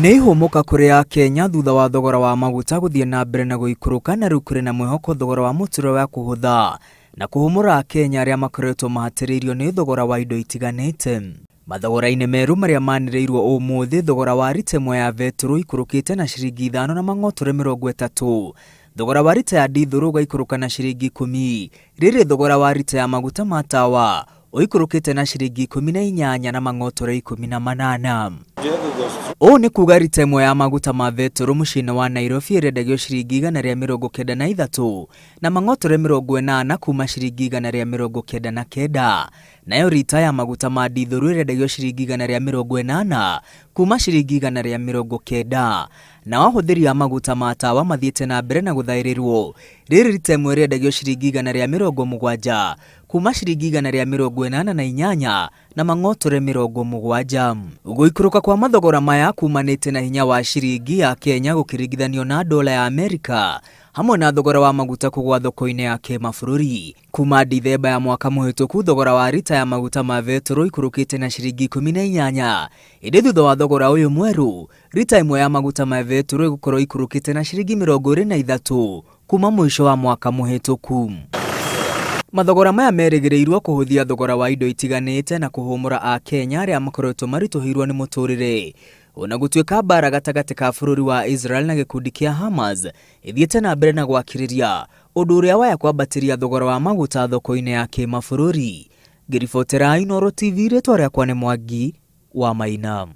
Nĩ ihũmuka kũrĩ Akenya thutha wa thogora wa maguta gũthiĩ na mbere na gũikũrũka, na rĩu kũrĩ na mwĩhoko thogora wa mũtũrĩre wa kũhũtha na kũhũmũra Akenya arĩa makoretwo mahatĩrĩirio nĩ thogora wa indo itiganĩte. Mathogora-inĩ meru marĩa manĩrĩirwo ũmũthĩ, thogora wa rita ĩmwe ya betũrũ ikũrũkĩte na ciringi 5 na mang'otore 30. Thogora wa rita ya dithũrũ ũgaikũrũka na ciringi 10. Rĩrĩ thogora wa rita ya maguta ma tawa ũikũrũkĩte na ciringi 18 na mang'otore 18. Ũũ nĩ kuga rita ĩmwe ya maguta ma betũrũ mũciĩ-inĩ wa Nairobi ĩrendagio ciringi 193 na mang'otore 80 kuma ciringi 199. Nayo rita ya maguta ma dithũrũ ĩrendagio ciringi 180 kuma ciringi 190. Na ahũthĩri a maguta ma tawa mathiĩte na mbere na gũthaĩrĩrwo. Rĩrĩ rita ĩmwe rĩendagio ciringi 170 kuma ciringi 188 na mang'otore 70. Gũikũrũka kwa mathogora maya kumanĩte na hinya wa ciringi ya Kenya gũkĩringithanio na dola ya Amerika, hamwe na thogora wa maguta kũgwa thoko-inĩ ya kĩmabũrũri. Kuma Dithemba ya mwaka mũhĩtũku, thogora wa rita ya maguta ma betũrũ ikũrũkĩte na ciringi 18. Ĩndĩ thutha wa thogora ũyũ mwerũ, rita ĩmwe ya maguta ma betũrũ ĩgũkorwo ikũrũkĩte na ciringi 23 kuma mũico wa mwaka mũhĩtũku. Mathogora maya merĩgĩrĩirwo kũhũthia thogora wa indo itiganĩte na kũhũmũra Akenya arĩa makoretwo maritũhĩirwo nĩ mũtũrĩre. Ona gũtuĩka mbara gatagatĩ ka bũrũri wa Israel na gĩkundi kĩa Hamas ĩthiĩte na mbere na gwakĩrĩria, ũndũ ũrĩa waya kwambatĩria thogora wa maguta thoko-inĩ ya kĩmabũrũri. Ngĩribotera Inooro TV, rĩtwa rĩakwa nĩ Mwangi wa Maina.